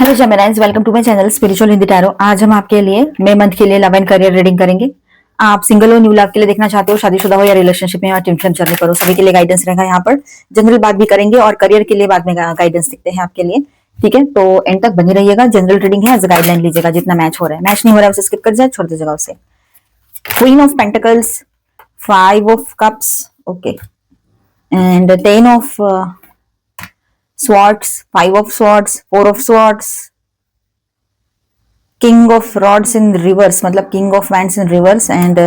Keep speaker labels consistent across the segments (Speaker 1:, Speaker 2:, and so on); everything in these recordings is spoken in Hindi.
Speaker 1: Hello Geminis, welcome to my channel spiritual Hindi tarot. आज हम आपके लिए मई मंथ के लिए लव एंड करियर रीडिंग करेंगे। आप सिंगल हो, न्यू लव के लिए देखना चाहते हो, शादीशुदा हो या रिलेशनशिप में, या ट्विन फ्लेम जर्नी पर हो, सभी के लिए गाइडेंस रहेगा। यहाँ पर जनरल बात भी करेंगे और करियर के लिए बाद में गाइडेंस देखते हैं आपके लिए। ठीक है, तो एंड तक बनी रहिएगा। जनरल रीडिंग है, एज गाइडलाइन लीजिएगा। जितना मैच हो रहा है, मैच नहीं हो रहा है उसे स्किप कर जाए, छोड़ दीजिएगा उसे। Queen of pentacles, 5 of cups, okay, and 10 of swords, 5 of swords, 4 of swords, king of rods in reverse, मतलब king of wands in reverse, and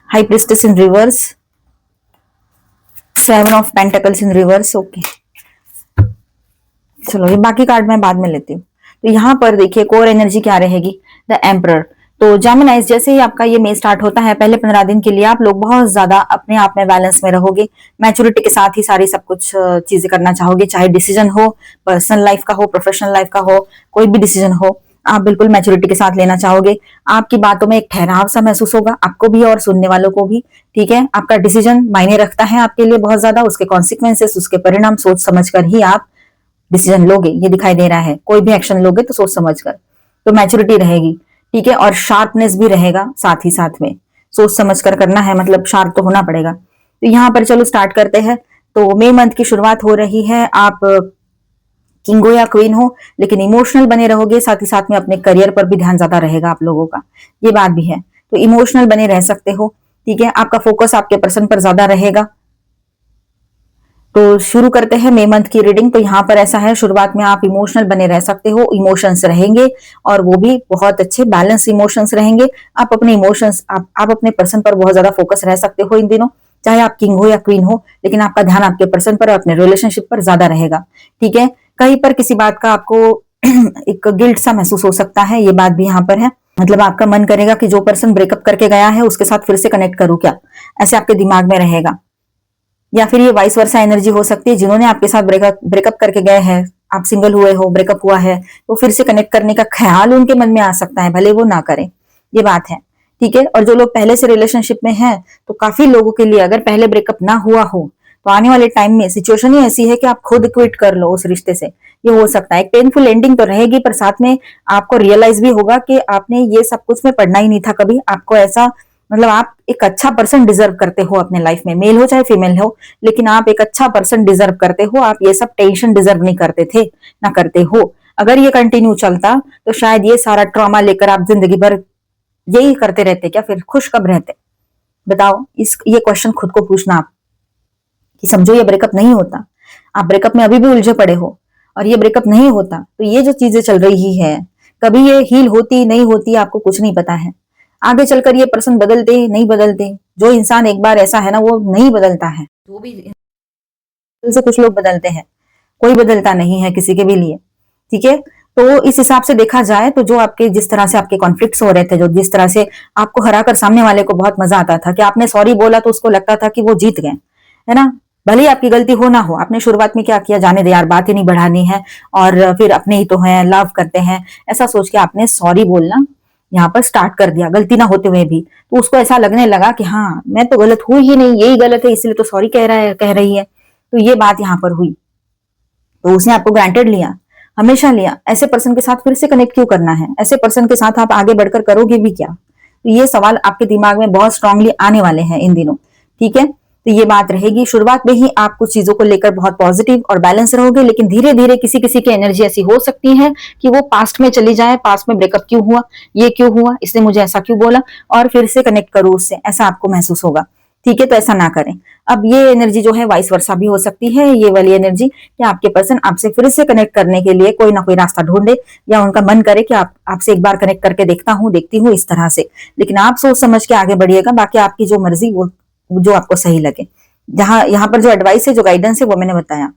Speaker 1: high priestess in reverse, 7 of pentacles in reverse। Okay, चलो ये बाकी कार्ड मैं बाद में लेती हूँ। तो यहाँ पर देखिए कोर एनर्जी क्या रहेगी, द एम्परर। तो जेमिनाइज, जैसे ही आपका ये मई स्टार्ट होता है, पहले 15 दिन के लिए आप लोग बहुत ज्यादा अपने आप में बैलेंस में रहोगे। मैच्योरिटी के साथ ही सारी सब कुछ चीजें करना चाहोगे, चाहे डिसीजन हो, पर्सनल लाइफ का हो, प्रोफेशनल लाइफ का हो, कोई भी डिसीजन हो, आप बिल्कुल मैच्योरिटी के साथ लेना चाहोगे। आपकी बातों में एक ठहराव सा महसूस होगा, आपको भी और सुनने वालों को भी। ठीक है, आपका डिसीजन मायने रखता है आपके लिए बहुत ज्यादा। उसके कॉन्सिक्वेंसेस, उसके परिणाम सोच समझ कर ही आप डिसीजन लोगे, ये दिखाई दे रहा है। कोई भी एक्शन लोगे तो सोच समझ कर, तो मैच्योरिटी रहेगी। ठीक है, और शार्पनेस भी रहेगा साथ ही साथ में। सोच समझ कर करना है, मतलब शार्प तो होना पड़ेगा। तो यहाँ पर चलो स्टार्ट करते हैं। तो मई मंथ की शुरुआत हो रही है। आप किंग हो या क्वीन हो, लेकिन इमोशनल बने रहोगे। साथ ही साथ में अपने करियर पर भी ध्यान ज्यादा रहेगा आप लोगों का, ये बात भी है। तो इमोशनल बने रह सकते हो। ठीक है, आपका फोकस आपके पर्सन पर ज्यादा रहेगा। तो शुरू करते हैं मई मंथ की रीडिंग। तो यहाँ पर ऐसा है, शुरुआत में आप इमोशनल बने रह सकते हो, इमोशंस रहेंगे और वो भी बहुत अच्छे बैलेंस इमोशंस रहेंगे। आप अपने इमोशंस, आप अपने पर्सन पर बहुत ज्यादा फोकस रह सकते हो इन दिनों, चाहे आप किंग हो या क्वीन हो, लेकिन आपका ध्यान आपके पर्सन पर और अपने रिलेशनशिप पर ज्यादा रहेगा। ठीक है, कहीं पर किसी बात का आपको एक गिल्ट सा महसूस हो सकता है, ये बात भी यहाँ पर है। मतलब आपका मन करेगा कि जो पर्सन ब्रेकअप करके गया है उसके साथ फिर से कनेक्ट करूं क्या, ऐसे आपके दिमाग में रहेगा। या फिर ये वाइस वर्सा एनर्जी हो सकती है, जिन्होंने आपके साथ ब्रेकअप करके गए हैं, आप सिंगल हुए हो, ब्रेकअप हुआ है, तो फिर से कनेक्ट करने का ख्याल उनके मन में आ सकता है, भले वो ना करें, ये बात है। ठीक है, और जो लोग पहले से रिलेशनशिप में हैं, तो काफी लोगों के लिए अगर पहले ब्रेकअप ना हुआ हो, तो आने वाले टाइम में सिचुएशन ही ऐसी है कि आप खुद क्विट कर लो उस रिश्ते से, ये हो सकता है। एक पेनफुल एंडिंग तो रहेगी, पर साथ में आपको रियलाइज भी होगा कि आपने ये सब कुछ में पढ़ना ही नहीं था कभी। आपको ऐसा, मतलब आप एक अच्छा पर्सन डिजर्व करते हो अपने लाइफ में, मेल हो चाहे फीमेल हो, लेकिन आप एक अच्छा पर्सन डिजर्व करते हो। आप ये सब टेंशन डिजर्व नहीं करते थे, ना करते हो। अगर ये कंटिन्यू चलता तो शायद ये सारा ट्रॉमा लेकर आप जिंदगी भर यही करते रहते क्या, फिर खुश कब रहते? बताओ, ये क्वेश्चन खुद को पूछना आप, कि समझो ये ब्रेकअप नहीं होता, आप ब्रेकअप में अभी भी उलझे पड़े हो, और ये ब्रेकअप नहीं होता तो ये जो चीजें चल रही है, कभी ये हील होती नहीं होती आपको कुछ नहीं पता है। आगे चलकर ये पर्सन बदलते नहीं बदलते, जो इंसान एक बार ऐसा है ना, वो नहीं बदलता है। वो भी से कुछ लोग बदलते हैं, कोई बदलता नहीं है किसी के भी लिए। ठीक है, तो इस हिसाब से देखा जाए तो जो आपके, जिस तरह से आपके कॉन्फ्लिक्ट्स हो रहे थे, जो जिस तरह से आपको हराकर सामने वाले को बहुत मजा आता था कि आपने सॉरी बोला तो उसको लगता था कि वो जीत गए, है ना। भले ही आपकी गलती हो ना हो, आपने शुरुआत में क्या किया, जाने दे यार, बात ही नहीं बढ़ानी है, और फिर अपने ही तो हैं, लव करते हैं, ऐसा सोच के आपने सॉरी बोलना यहाँ पर स्टार्ट कर दिया, गलती ना होते हुए भी। तो उसको ऐसा लगने लगा कि हाँ, मैं तो गलत हुई ही नहीं, यही गलत है, इसलिए तो सॉरी कह रहा है, कह रही है। तो ये बात यहाँ पर हुई, तो उसने आपको ग्रांटेड लिया, हमेशा लिया। ऐसे पर्सन के साथ फिर से कनेक्ट क्यों करना है? ऐसे पर्सन के साथ आप आगे बढ़कर करोगे भी क्या? तो ये सवाल आपके दिमाग में बहुत स्ट्रांगली आने वाले हैं इन दिनों। ठीक है, तो ये बात रहेगी। शुरुआत में ही आप कुछ चीजों को लेकर बहुत पॉजिटिव और बैलेंस रहोगे, लेकिन धीरे धीरे किसी किसी की एनर्जी ऐसी हो सकती है कि वो पास्ट में चली जाए, पास्ट में ब्रेकअप क्यों हुआ, ये क्यों हुआ, इसने मुझे ऐसा क्यों बोला, और फिर से कनेक्ट करूं उससे, ऐसा आपको महसूस होगा। ठीक है, तो ऐसा ना करें। अब ये एनर्जी जो है वाइस वर्सा भी हो सकती है, ये वाली एनर्जी कि आपके पर्सन आपसे फिर से कनेक्ट करने के लिए कोई ना कोई रास्ता ढूंढे, या उनका मन करे कि आपसे एक बार कनेक्ट करके देखता हूँ, देखती हूँ, इस तरह से। लेकिन आप सोच समझ के आगे बढ़िएगा, बाकी आपकी जो मर्जी, वो जो आपको सही लगे। जहां यहाँ पर जो एडवाइस है, जो गाइडेंस है, वो मैंने बताया।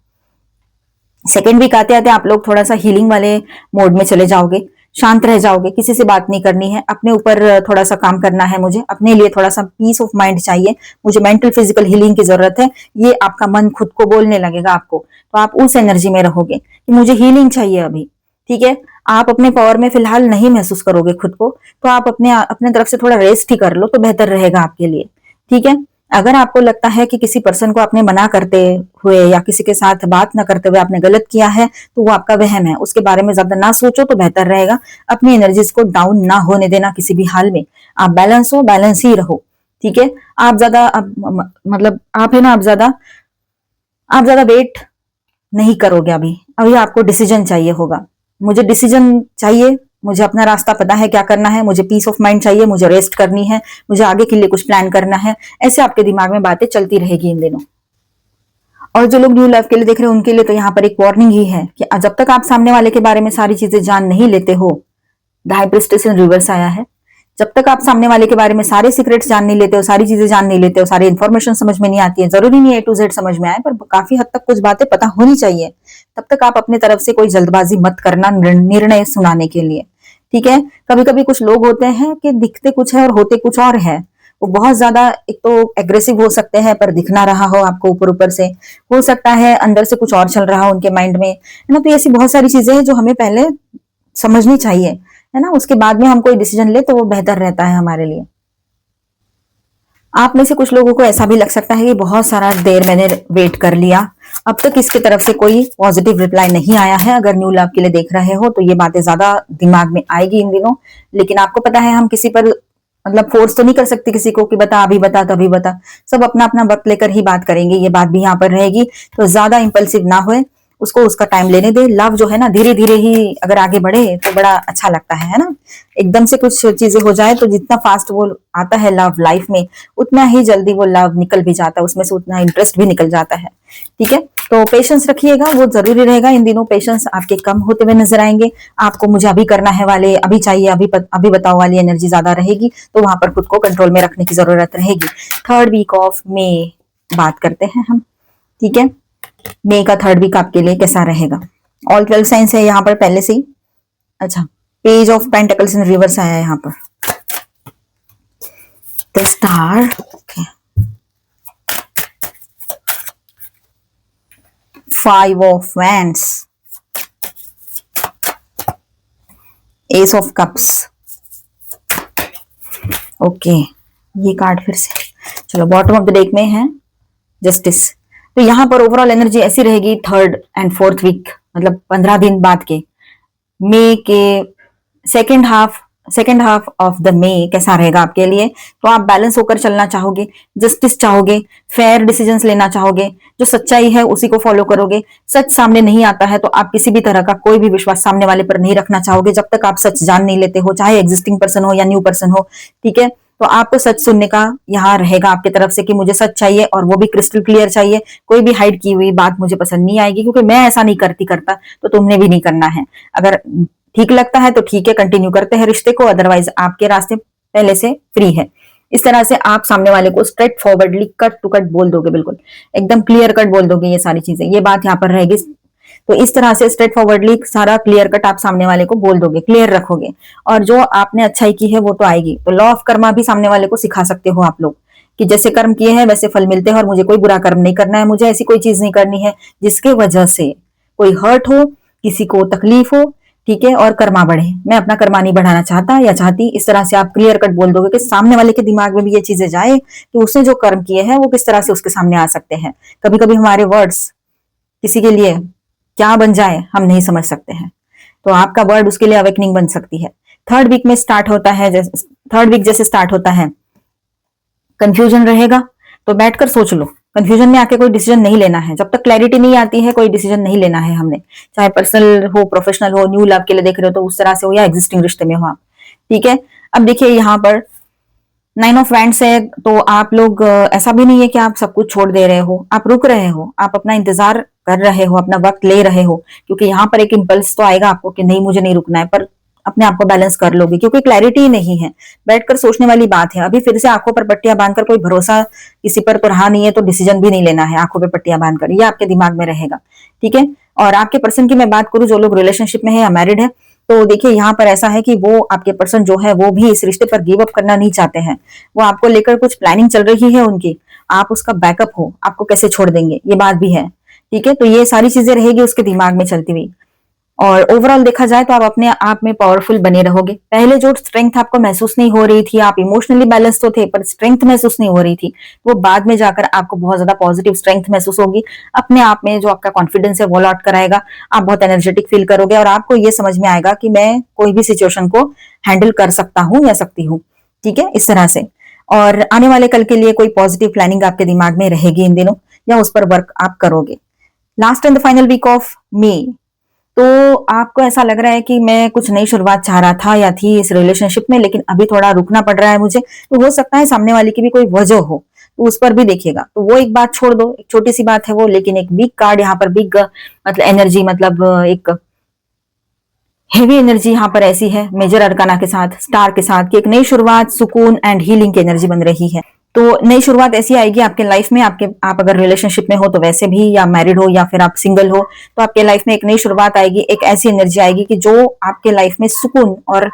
Speaker 1: सेकेंड वीक आते आते आप लोग थोड़ा सा हीलिंग वाले मोड में चले जाओगे, शांत रह जाओगे, किसी से बात नहीं करनी है, अपने ऊपर थोड़ा सा काम करना है मुझे, अपने लिए थोड़ा सा पीस ऑफ माइंड चाहिए, मुझे मेंटल फिजिकल हीलिंग की जरूरत है। ये आपका मन खुद को बोलने लगेगा आपको, तो आप उस एनर्जी में रहोगे कि मुझे हीलिंग चाहिए अभी। ठीक है, आप अपने पावर में फिलहाल नहीं महसूस करोगे खुद को, तो आप अपने अपने तरफ से थोड़ा रेस्ट ही कर लो, तो बेहतर रहेगा आपके लिए। ठीक है, अगर आपको लगता है कि किसी पर्सन को आपने मना करते हुए या किसी के साथ बात ना करते हुए आपने गलत किया है, तो वो आपका वहम है, उसके बारे में ज्यादा ना सोचो तो बेहतर रहेगा। अपनी एनर्जीज को डाउन ना होने देना किसी भी हाल में। आप बैलेंस हो, बैलेंस ही रहो, ठीक है। आप ज्यादा मतलब आप है ना, आप ज्यादा वेट नहीं करोगे। अभी अभी आपको डिसीजन चाहिए होगा। मुझे डिसीजन चाहिए, मुझे अपना रास्ता पता है क्या करना है, मुझे पीस ऑफ माइंड चाहिए, मुझे रेस्ट करनी है, मुझे आगे के लिए कुछ प्लान करना है। ऐसे आपके दिमाग में बातें चलती रहेगी इन दिनों। और जो लोग न्यू लाइफ के लिए देख रहे हैं उनके लिए तो यहाँ पर एक वार्निंग ही है कि जब तक आप सामने वाले के बारे में सारी चीजें जान नहीं लेते हो, the high priestess in reverse आया है, जब तक आप सामने वाले के बारे में सारे सीक्रेट्स जान नहीं लेते हो, सारी चीजें जान नहीं लेते हो, सारी इन्फॉर्मेशन समझ में नहीं आती है, जरूरी नहीं है A to Z समझ में आए, पर काफी हद तक कुछ बातें पता होनी चाहिए, तब तक आप अपनी तरफ से कोई जल्दबाजी मत करना निर्णय सुनाने के लिए, ठीक है। कभी कभी कुछ लोग होते हैं कि दिखते कुछ है और होते कुछ और है। वो बहुत ज्यादा एक तो एग्रेसिव हो सकते हैं पर दिखना रहा हो आपको ऊपर ऊपर से, हो सकता है अंदर से कुछ और चल रहा हो उनके माइंड में, है ना। तो ऐसी बहुत सारी चीजें हैं जो हमें पहले समझनी चाहिए, है ना। उसके बाद में हम कोई डिसीजन ले तो वो बेहतर रहता है हमारे लिए। आप में से कुछ लोगों को ऐसा भी लग सकता है कि बहुत सारा देर मैंने वेट कर लिया, अब तक इसकी तरफ से कोई पॉजिटिव रिप्लाई नहीं आया है। अगर न्यू लव के लिए देख रहे हो तो ये बातें ज्यादा दिमाग में आएगी इन दिनों। लेकिन आपको पता है हम किसी पर मतलब फोर्स तो नहीं कर सकते किसी को कि बता अभी बता तभी बता। सब अपना अपना वक्त लेकर ही बात करेंगे, ये बात भी यहाँ पर रहेगी। तो ज्यादा इंपल्सिव ना होए, उसको उसका टाइम लेने दे। लव जो है ना धीरे धीरे ही अगर आगे बढ़े तो बड़ा अच्छा लगता है ना। एकदम से कुछ चीजें हो जाए तो जितना फास्ट वो आता है लव लाइफ में, उतना ही जल्दी वो लव निकल भी जाता है, उसमें से उतना इंटरेस्ट भी निकल जाता है, ठीक है। तो पेशेंस रखिएगा, वो जरूरी रहेगा। इन दिनों पेशेंस आपके कम होते हुए नजर आएंगे। आपको मुझे अभी करना है वाले, अभी चाहिए, अभी बताओ वाली एनर्जी ज्यादा रहेगी, तो वहां पर खुद को कंट्रोल में रखने की जरूरत रहेगी। 3rd वीक ऑफ मई बात करते हैं हम, ठीक है। मई का 3rd वीक आपके लिए कैसा रहेगा। ऑल 12 साइंस है यहाँ पर पहले से ही। अच्छा, page of pentacles in reverse आया है यहाँ पर। The star, okay, 5 of wands, S of cups, okay. ये कार्ड फिर से, चलो बॉटम ऑफ द डेक में है जस्टिस। तो यहाँ पर ओवरऑल एनर्जी ऐसी रहेगी 3rd एंड 4th वीक, मतलब 15 दिन बाद के मई के second half of the May कैसा रहेगा आपके लिए। तो आप बैलेंस होकर चलना चाहोगे, जस्टिस चाहोगे, फेयर डिसीजंस लेना चाहोगे, जो सच्चाई है उसी को फॉलो करोगे। सच सामने नहीं आता है तो आप किसी भी तरह का कोई भी विश्वास सामने वाले पर नहीं रखना चाहोगे जब तक आप सच जान नहीं लेते हो, चाहे एग्जिस्टिंग पर्सन हो या न्यू पर्सन हो, ठीक है। तो आपको सच सुनने का यहाँ रहेगा आपकी तरफ से कि मुझे सच चाहिए और वो भी क्रिस्टल क्लियर चाहिए। कोई भी हाइड की हुई बात मुझे पसंद नहीं आएगी, क्योंकि मैं ऐसा नहीं करता तो तुमने भी नहीं करना है। अगर ठीक लगता है तो ठीक है, कंटिन्यू करते हैं रिश्ते को, अदरवाइज आपके रास्ते पहले से फ्री है। इस तरह से आप सामने वाले को straightforwardly cut to cut बोल दोगे, बिल्कुल एकदम क्लियर कट बोल दोगे ये सारी चीजें, ये बात यहाँ पर रहेगी। तो इस तरह से स्ट्रेट फॉरवर्डली सारा क्लियर कट आप सामने वाले को बोल दोगे, क्लियर रखोगे, और जो आपने अच्छाई की है वो तो आएगी। तो लॉ ऑफ कर्मा भी सामने वाले को सिखा सकते हो आप लोग कि जैसे कर्म किए हैं वैसे फल मिलते हैं, और मुझे कोई बुरा कर्म नहीं करना है, मुझे ऐसी कोई चीज नहीं करनी है जिसके वजह से कोई हर्ट हो, किसी को तकलीफ हो, ठीक है, और कर्मा बढ़े। मैं अपना कर्मा नहीं बढ़ाना चाहता या चाहती। इस तरह से आप क्लियर कट बोल दोगे कि सामने वाले के दिमाग में भी ये चीजें जाए कि उसने जो कर्म किए हैं वो किस तरह से उसके सामने आ सकते हैं। कभी कभी हमारे वर्ड्स किसी के लिए क्या बन जाए हम नहीं समझ सकते हैं, तो आपका वर्ड उसके लिए अवेकनिंग बन सकती है। 3rd वीक में स्टार्ट होता है, 3rd वीक जैसे स्टार्ट होता है, कंफ्यूजन रहेगा, तो बैठकर सोच लो। कंफ्यूजन में आके कोई डिसीजन नहीं लेना है, जब तक क्लैरिटी नहीं आती है कोई डिसीजन नहीं लेना है हमने, चाहे पर्सनल हो, प्रोफेशनल हो, न्यू लव के लिए देख रहे हो तो उस तरह से हो, या एग्जिस्टिंग रिश्ते में हो आप, ठीक है। अब देखिए यहाँ पर 9 ऑफ वैंड्स है, तो आप लोग ऐसा भी नहीं है कि आप सब कुछ छोड़ दे रहे हो, आप रुक रहे हो, आप अपना इंतजार कर रहे हो, अपना वक्त ले रहे हो, क्योंकि यहाँ पर एक इम्पल्स तो आएगा आपको कि नहीं मुझे नहीं रुकना है, पर अपने आप को बैलेंस कर लोगे क्योंकि क्लैरिटी नहीं है। बैठकर सोचने वाली बात है। अभी फिर से आंखों पर पट्टियां बांधकर कोई भरोसा किसी पर तो रहा नहीं है, तो डिसीजन भी नहीं लेना है आंखों पर पट्टियां बांधकर, ये आपके दिमाग में रहेगा, ठीक है। और आपके पर्सन की मैं बात करूं जो लोग रिलेशनशिप में है या मैरिड है, तो देखिए यहाँ पर ऐसा है कि वो आपके पर्सन जो है वो भी इस रिश्ते पर गिव अप करना नहीं चाहते हैं। वो आपको लेकर कुछ प्लानिंग चल रही है उनकी, आप उसका बैकअप हो, आपको कैसे छोड़ देंगे ये बात भी है, ठीक है। तो ये सारी चीजें रहेगी उसके दिमाग में चलती हुई। और ओवरऑल देखा जाए तो आप अपने आप में पावरफुल बने रहोगे। पहले जो स्ट्रेंथ आपको महसूस नहीं हो रही थी, आप इमोशनली बैलेंस तो थे पर स्ट्रेंथ महसूस नहीं हो रही थी, वो बाद में जाकर आपको बहुत ज्यादा पॉजिटिव स्ट्रेंथ महसूस होगी। अपने आप में जो आपका कॉन्फिडेंस है वो लौट कर आएगा, आप बहुत एनर्जेटिक फील करोगे और आपको ये समझ में आएगा कि मैं कोई भी सिचुएशन को हैंडल कर सकता हूँ या सकती हूँ। ठीक है, इस तरह से। और आने वाले कल के लिए कोई पॉजिटिव प्लानिंग आपके दिमाग में रहेगी इन दिनों, या उस पर वर्क आप करोगे। Last and the final week of May, तो आपको ऐसा लग रहा है कि मैं कुछ नई शुरुआत चाह रहा था या थी इस रिलेशनशिप में, लेकिन अभी थोड़ा रुकना पड़ रहा है मुझे। तो हो सकता है सामने वाले की भी कोई वजह हो, तो उस पर भी देखिएगा। तो वो एक बात छोड़ दो, एक छोटी सी बात है वो, लेकिन एक बिग कार्ड यहाँ पर, बिग मतलब एनर्जी, मतलब एक हेवी एनर्जी यहाँ पर ऐसी है मेजर अरकाना के साथ, स्टार के साथ, कि एक नई शुरुआत, सुकून एंड हीलिंग की एनर्जी बन रही है। तो नई शुरुआत ऐसी आएगी आपके लाइफ में, आप अगर रिलेशनशिप में हो तो वैसे भी, या मैरिड हो या फिर आप सिंगल हो, तो आपके लाइफ में एक नई शुरुआत आएगी। एक ऐसी एनर्जी आएगी कि जो आपके लाइफ में सुकून और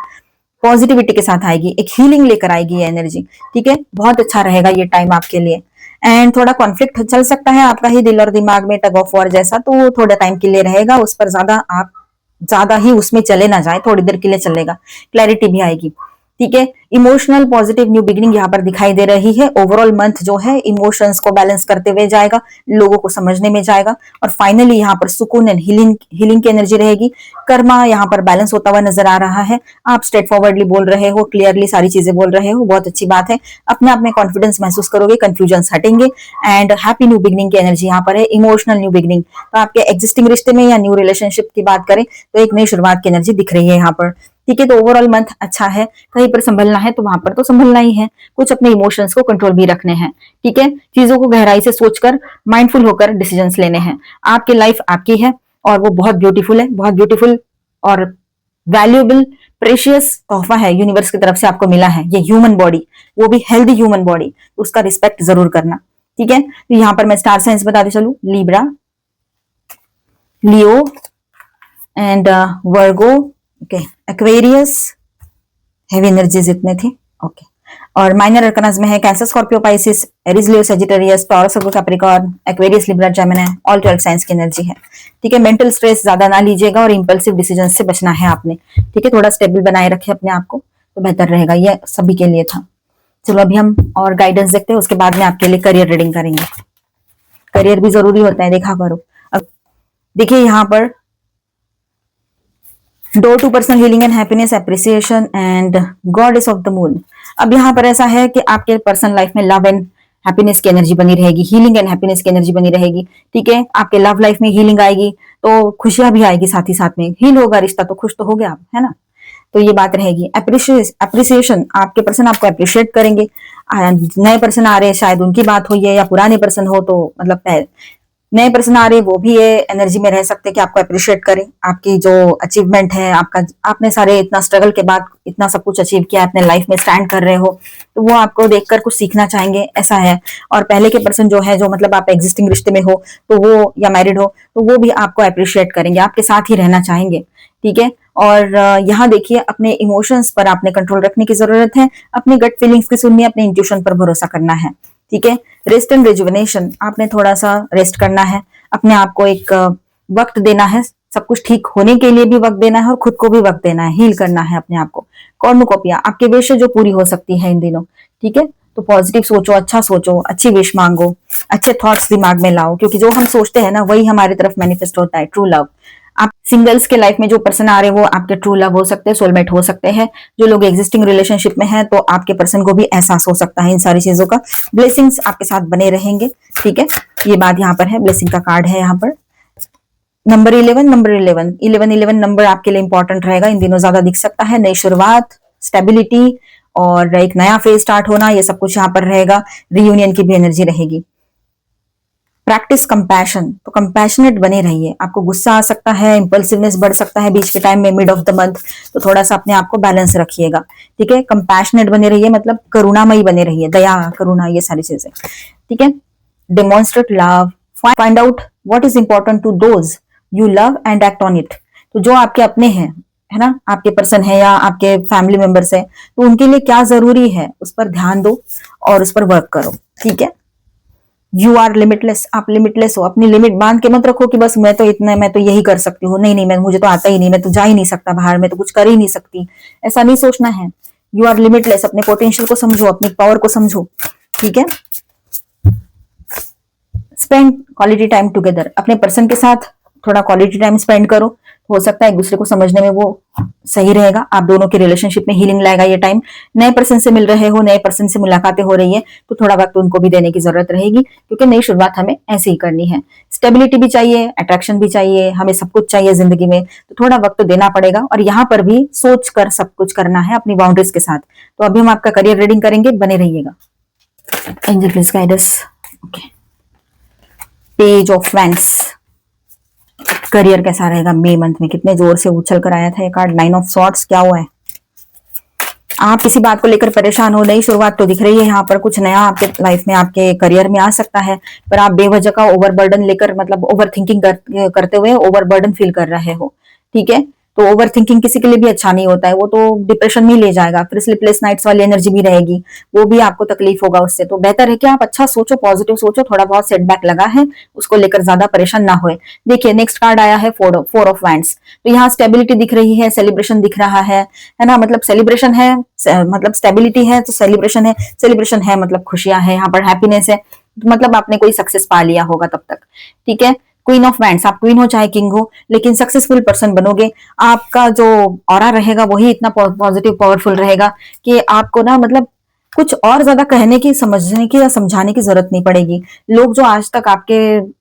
Speaker 1: पॉजिटिविटी के साथ आएगी, एक हीलिंग लेकर आएगी ये एनर्जी। ठीक है, बहुत अच्छा रहेगा ये टाइम आपके लिए। एंड थोड़ा कॉन्फ्लिक्ट चल सकता है आपका ही दिल और दिमाग में, टग ऑफ वॉर जैसा, तो थोड़ा टाइम के लिए रहेगा। उस पर ज्यादा ही उसमें चले ना जाए, थोड़ी देर के लिए चलेगा, क्लैरिटी भी आएगी। ठीक है, इमोशनल पॉजिटिव न्यू बिगिनिंग यहाँ पर दिखाई दे रही है। ओवरऑल मंथ जो है इमोशंस को बैलेंस करते हुए जाएगा, लोगों को समझने में जाएगा, और फाइनली यहाँ पर सुकून एंड हीलिंग की एनर्जी रहेगी। कर्मा यहाँ पर बैलेंस होता हुआ नजर आ रहा है। आप स्ट्रेट फॉरवर्डली बोल रहे हो, क्लियरली सारी चीजें बोल रहे हो, बहुत अच्छी बात है। अपने आप में कॉन्फिडेंस महसूस करोगे, कंफ्यूजन हटेंगे, एंड हैप्पी न्यू बिगिनिंग की एनर्जी यहाँ पर है, इमोशनल न्यू बिगिनिंग। तो आपके एग्जिस्टिंग रिश्ते में या न्यू रिलेशनशिप की बात करें तो एक नई शुरुआत की एनर्जी दिख रही है यहाँ पर। ठीक है, तो ओवरऑल मंथ अच्छा है। कहीं पर संभलना है तो वहां पर तो संभलना ही है, कुछ अपने इमोशंस को कंट्रोल भी रखने हैं। ठीक है, चीजों को गहराई से सोचकर, माइंडफुल होकर डिसीजंस लेने हैं। आपकी लाइफ आपकी है और वो बहुत ब्यूटीफुल है, बहुत ब्यूटीफुल और वैल्यूएबल प्रेशियस तोहफा है यूनिवर्स की तरफ से आपको मिला है, ये ह्यूमन बॉडी, वो भी हेल्दी ह्यूमन बॉडी, उसका रिस्पेक्ट जरूर करना। ठीक है, तो यहाँ पर मैं स्टार साइंस बताते चलूं, Libra, Leo and Virgo, okay, Aquarius, heavy energies इतने थे। ओके, और माइनर अरकानास में है Cancer, Scorpio, Pisces, Aries, Leo, Sagittarius, Taurus, Capricorn, Aquarius, Libra, Gemini, all 12 signs की एनर्जी है। ठीक है, मेंटल स्ट्रेस ज्यादा ना लीजिएगा और इंपल्सिव डिसीजन से बचना है आपने। ठीक है, थोड़ा स्टेबल बनाए रखे अपने आप को तो बेहतर रहेगा, ये सभी के लिए था। चलो अभी हम और गाइडेंस देखते हैं, उसके बाद में आपके लिए करियर रीडिंग करेंगे। करियर भी जरूरी होता है, देखा करो। अब देखिए यहाँ पर door to personal healing and happiness, appreciation and goddess of the moon. अब यहाँ पर ऐसा है कि आपके पर्सनल लाइफ में लव एंड हैप्पीनेस की एनर्जी बनी रहेगी, हीलिंग एंड हैप्पीनेस की एनर्जी बनी रहेगी। ठीक है, आपके लव लाइफ में हीलिंग आएगी तो खुशियां भी आएगी, साथ ही साथ में हील होगा रिश्ता तो खुश तो हो गया आप, है ना। तो ये बात रहेगी। अप्रिसिएशन, आपके पर्सन आपको अप्रिशिएट करेंगे। नए पर्सन आ रहे हैं, शायद उनकी बात हुई है, या पुराने पर्सन हो तो मतलब नए पर्सन आ रहे, वो भी ये एनर्जी में रह सकते हैं कि आपको अप्रिशिएट करें, आपकी जो अचीवमेंट है, आपका आपने सारे इतना स्ट्रगल के बाद इतना सब कुछ अचीव किया, अपने लाइफ में स्टैंड कर रहे हो, तो वो आपको देखकर कुछ सीखना चाहेंगे, ऐसा है। और पहले के पर्सन जो है, जो मतलब आप एग्जिस्टिंग रिश्ते में हो तो वो, या मैरिड हो तो वो भी आपको अप्रिशिएट करेंगे, आपके साथ ही रहना चाहेंगे। ठीक है, और यहाँ देखिए अपने इमोशंस पर आपने कंट्रोल रखने की जरूरत है, अपनी गट फीलिंग्स की सुननी, अपने इंट्यूशन पर भरोसा करना है। ठीक है, रेस्ट एंड रिजुविनेशन, आपने थोड़ा सा रेस्ट करना है, अपने आप को एक वक्त देना है, सब कुछ ठीक होने के लिए भी वक्त देना है और खुद को भी वक्त देना है, हील करना है अपने आप को। कॉर्नुकोपिया, आपके विश जो पूरी हो सकती है इन दिनों। ठीक है, तो पॉजिटिव सोचो, अच्छा सोचो, अच्छी विश मांगो, अच्छे थॉट्स दिमाग में लाओ, क्योंकि जो हम सोचते हैं ना वही हमारी तरफ मैनिफेस्ट होता है। ट्रू लव, आप सिंगल्स के लाइफ में जो पर्सन आ रहे हैं वो आपके ट्रू लव हो सकते हैं, सोलमेट हो सकते हैं। जो लोग एग्जिस्टिंग रिलेशनशिप में हैं तो आपके पर्सन को भी एहसास हो सकता है इन सारी चीजों का। ब्लेसिंग्स आपके साथ बने रहेंगे। ठीक है, ये बात यहाँ पर है, ब्लेसिंग का कार्ड है यहाँ पर। नंबर 11 नंबर आपके लिए इंपॉर्टेंट रहेगा इन दिनों, ज्यादा दिख सकता है। नई शुरुआत, स्टेबिलिटी और एक नया फेज स्टार्ट होना, ये सब कुछ यहाँ पर रहेगा। रियूनियन की भी एनर्जी रहेगी। प्रैक्टिस कंपैशन, तो कंपैशनेट बने रहिए। आपको गुस्सा आ सकता है, इंपल्सिवनेस बढ़ सकता है बीच के टाइम में, मिड ऑफ द मंथ, तो थोड़ा सा अपने आप को बैलेंस रखिएगा। ठीक है, कंपैशनेट बने रहिए, मतलब करुणामयी बने रहिए, दया, करुणा, ये सारी चीजें। ठीक है, demonstrate love, find out what is important to those you love and act on it. तो जो आपके अपने हैं, है ना, आपके पर्सन है या आपके फैमिली मेंबर्स है, तो उनके लिए क्या जरूरी है उस पर ध्यान दो और उस पर वर्क करो। ठीक है, यू आर लिमिटलेस, आप लिमिटलेस हो। अपनी लिमिट बांध के मत रखो कि बस मैं तो इतना, मैं तो यही कर सकती हूँ, नहीं नहीं, मैं मुझे तो आता ही नहीं, मैं तो जा ही नहीं सकता बाहर, मैं तो कुछ कर ही नहीं सकती, ऐसा नहीं सोचना है। यू आर लिमिटलेस, अपने पोटेंशियल को समझो, अपनी पावर को समझो, ठीक है। स्पेंड क्वालिटी टाइम टुगेदर, अपने पर्सन के साथ थोड़ा क्वालिटी टाइम स्पेंड करो, हो सकता है एक दूसरे को समझने में वो सही रहेगा, आप दोनों के रिलेशनशिप में हीलिंग लाएगा ये टाइम। नए पर्सन से मिल रहे हो, नए पर्सन से मुलाकातें हो रही है, तो थोड़ा वक्त उनको भी देने की जरूरत रहेगी, क्योंकि नई शुरुआत हमें ऐसे ही करनी है। स्टेबिलिटी भी चाहिए, अट्रैक्शन भी चाहिए, हमें सब कुछ चाहिए जिंदगी में, तो थोड़ा वक्त तो देना पड़ेगा, और यहाँ पर भी सोच कर सब कुछ करना है अपनी बाउंड्रीज के साथ। तो अभी हम आपका करियर रीडिंग करेंगे, बने रहिएगा। Angel please guide us. Okay, page of wands, career कैसा रहेगा मई मंथ में, कितने जोर से उछल कर आया था ये कार्ड। 9 ऑफ सॉर्ड्स, क्या हुआ है? आप किसी बात को लेकर परेशान हो, नई शुरुआत तो दिख रही है यहाँ पर, कुछ नया आपके लाइफ में, आपके करियर में आ सकता है, पर आप बेवजह का ओवरबर्डन लेकर, मतलब ओवर थिंकिंग करते हुए ओवरबर्डन फील कर रहे हो, ठीक है। तो ओवर थिंकिंग किसी के लिए भी अच्छा नहीं होता है, वो तो डिप्रेशन में ही ले जाएगा, फिर स्लीपलेस नाइट्स वाली एनर्जी भी रहेगी, वो भी आपको तकलीफ होगा उससे। तो बेहतर है कि आप अच्छा सोचो, पॉजिटिव सोचो, थोड़ा बहुत सेटबैक लगा है उसको लेकर ज्यादा परेशान ना होए। देखिए नेक्स्ट कार्ड आया है फोर ऑफ वैंड्स, तो यहाँ स्टेबिलिटी दिख रही है, सेलिब्रेशन दिख रहा है ना, मतलब सेलिब्रेशन है, मतलब स्टेबिलिटी है तो सेलिब्रेशन है, सेलिब्रेशन है मतलब खुशियां है, यहाँ पर हैप्पीनेस है, मतलब आपने कोई सक्सेस पा लिया होगा तब तक, ठीक है। क्वीन ऑफ वैंड्स, आप क्वीन हो चाहे किंग हो, लेकिन सक्सेसफुल पर्सन बनोगे। आपका जो ऑरा रहेगा वही इतना पॉजिटिव पावरफुल रहेगा कि आपको ना, मतलब कुछ और ज्यादा कहने की, समझने की या समझाने की जरूरत नहीं पड़ेगी। लोग जो आज तक आपके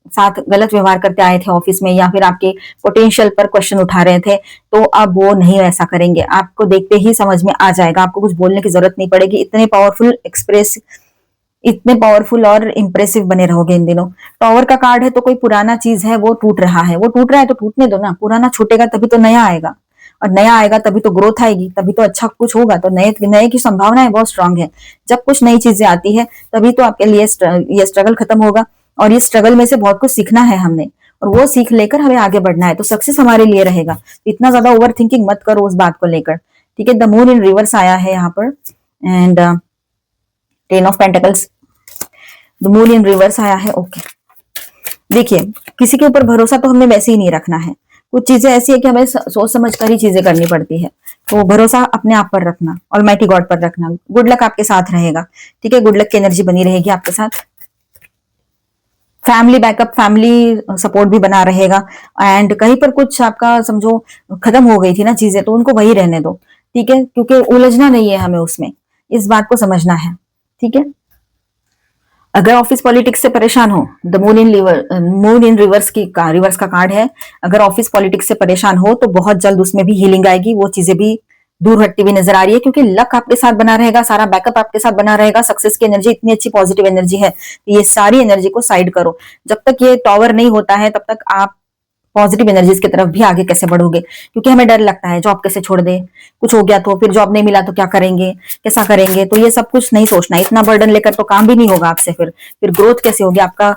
Speaker 1: साथ गलत व्यवहार करते आए थे ऑफिस में, या फिर आपके पोटेंशियल पर क्वेश्चन उठा रहे थे, तो अब वो नहीं वैसा करेंगे, आपको देखते ही समझ में आ जाएगा, आपको कुछ बोलने की जरूरत नहीं पड़ेगी। इतने पावरफुल और इंप्रेसिव बने रहोगे इन दिनों। टॉवर का कार्ड है, तो कोई पुराना चीज है वो टूट रहा है, वो टूट रहा है तो टूटने दो ना, पुराना छूटेगा तभी तो नया आएगा, और नया आएगा तभी तो ग्रोथ आएगी, तभी तो अच्छा कुछ होगा। तो नए नए की संभावना बहुत स्ट्रांग है। जब कुछ नई चीजें आती है तभी तो आपके लिए ये स्ट्रगल खत्म होगा, और ये स्ट्रगल में से बहुत कुछ सीखना है हमने, और वो सीख लेकर हमें आगे बढ़ना है, तो सक्सेस हमारे लिए रहेगा। इतना ज्यादा ओवर थिंकिंग मत करो उस बात को लेकर, ठीक है। द मून इन रिवर्स आया है यहाँ पर, and 10 of pentacles, the moon in reverse आया है। ओके, देखिए किसी के ऊपर भरोसा तो हमें वैसे ही नहीं रखना है, कुछ चीजें ऐसी है कि हमें सोच समझ कर ही चीजें करनी पड़ती है, तो भरोसा अपने आप पर रखना, ऑलमाइटी गॉड पर रखना। गुड लक आपके साथ रहेगा, ठीक है, गुड लक की एनर्जी बनी रहेगी आपके साथ। फैमिली बैकअप, फैमिली सपोर्ट भी बना रहेगा, एंड कहीं पर कुछ आपका समझो खत्म हो गई थी ना चीजें, तो उनको वही रहने दो, ठीक है, क्योंकि उलझना नहीं है हमें उसमें, इस बात को समझना है, ठीक है। अगर ऑफिस पॉलिटिक्स से परेशान हो, द मून इन रिवर्स का कार्ड है। अगर ऑफिस पॉलिटिक्स से परेशान हो तो बहुत जल्द उसमें भी हीलिंग आएगी, वो चीजें भी दूर हटती हुई नजर आ रही है, क्योंकि लक आपके साथ बना रहेगा, सारा बैकअप आपके साथ बना रहेगा, सक्सेस की एनर्जी इतनी अच्छी पॉजिटिव एनर्जी है, तो ये सारी एनर्जी को साइड करो। जब तक ये टॉवर नहीं होता है तब तक आप पॉजिटिव एनर्जीज की तरफ भी आगे कैसे बढ़ोगे, क्योंकि हमें डर लगता है जॉब कैसे छोड़ दे, कुछ हो गया तो, फिर जॉब नहीं मिला तो क्या करेंगे, कैसा करेंगे, तो ये सब कुछ नहीं सोचना, इतना बर्डन लेकर तो काम भी नहीं होगा आपसे, फिर ग्रोथ कैसे होगी, आपका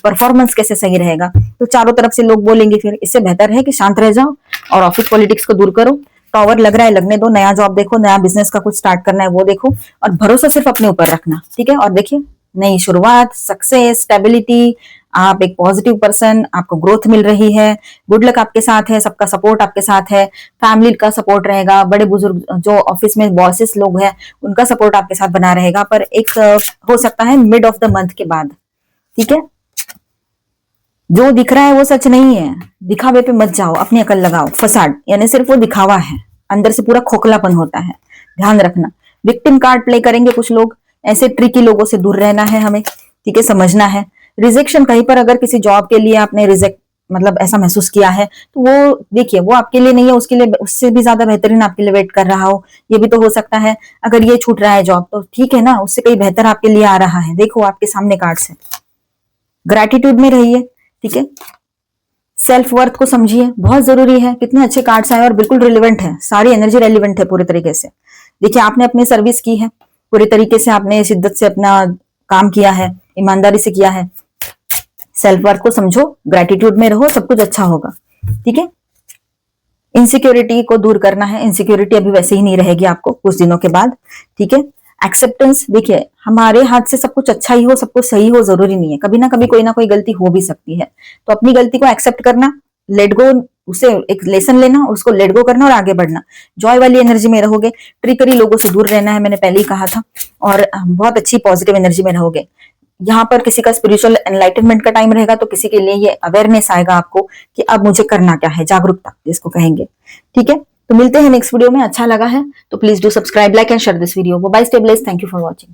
Speaker 1: परफॉर्मेंस कैसे सही रहेगा, तो चारों तरफ से लोग बोलेंगे, फिर इससे बेहतर है कि शांत रह जाओ और ऑफिस पॉलिटिक्स को दूर करो। टॉवर लग रहा है, लगने दो, नया जॉब देखो, नया बिजनेस का कुछ स्टार्ट करना है वो देखो, और भरोसा सिर्फ अपने ऊपर रखना, ठीक है। और देखिए नई शुरुआत, सक्सेस, स्टेबिलिटी, आप एक पॉजिटिव पर्सन, आपको ग्रोथ मिल रही है, गुड लक आपके साथ है, सबका सपोर्ट आपके साथ है, फैमिली का सपोर्ट रहेगा, बड़े बुजुर्ग जो ऑफिस में बॉसेस लोग हैं उनका सपोर्ट आपके साथ बना रहेगा, पर एक हो सकता है मिड ऑफ द मंथ के बाद, ठीक है। जो दिख रहा है वो सच नहीं है, दिखावे पे मत जाओ, अपनी अकल लगाओ। फसाड यानी सिर्फ वो दिखावा है, अंदर से पूरा खोखलापन होता है, ध्यान रखना। विक्टिम कार्ड प्ले करेंगे कुछ लोग, ऐसे ट्रिकी लोगों से दूर रहना है हमें, ठीक है, समझना है। रिजेक्शन, कहीं पर अगर किसी जॉब के लिए आपने रिजेक्ट, मतलब ऐसा महसूस किया है, तो वो देखिए वो आपके लिए नहीं है, उसके लिए उससे भी ज्यादा बेहतरीन आपके लिए वेट कर रहा हो, ये भी तो हो सकता है। अगर ये छूट रहा है जॉब तो ठीक है ना, उससे कहीं बेहतर आपके लिए आ रहा है, देखो आपके सामने कार्ड्स है। ग्रैटिट्यूड में रहिए, ठीक है, सेल्फ वर्थ को समझिए, बहुत जरूरी है। कितने अच्छे कार्ड्स आए और बिल्कुल रिलेवेंट है, सारी एनर्जी रेलिवेंट है पूरे तरीके से। देखिए आपने अपनी सर्विस की है पूरे तरीके से, आपने शिद्दत से अपना काम किया है, ईमानदारी से किया है। सेल्फ वर्थ को समझो, ग्रेटिट्यूड में रहो, सब कुछ अच्छा होगा, ठीक है। इनसिक्योरिटी को दूर करना है, इनसिक्योरिटी अभी वैसे ही नहीं रहेगी आपको कुछ दिनों के बाद, ठीक है। एक्सेप्टेंस, देखिए हमारे हाथ से सब कुछ अच्छा ही हो, सब कुछ सही हो जरूरी नहीं है, कभी ना कोई गलती हो भी सकती है। तो अपनी गलती को एक्सेप्ट करना, लेट गो, उसे एक लेसन लेना, उसको लेट गो करना और आगे बढ़ना। जॉय वाली एनर्जी में रहोगे, ट्रिकरी लोगों से दूर रहना है, मैंने पहले ही कहा था, और बहुत अच्छी पॉजिटिव एनर्जी में रहोगे। यहाँ पर किसी का स्पिरिचुअल एनलाइटनमेंट का टाइम रहेगा, तो किसी के लिए ये अवेयरनेस आएगा आपको कि अब मुझे करना क्या है, जागरूकता जिसको कहेंगे। ठीक है, तो मिलते हैं नेक्स्ट वीडियो में। अच्छा लगा है तो please do subscribe, like and share this video. Bye, stay blessed, thank you for watching.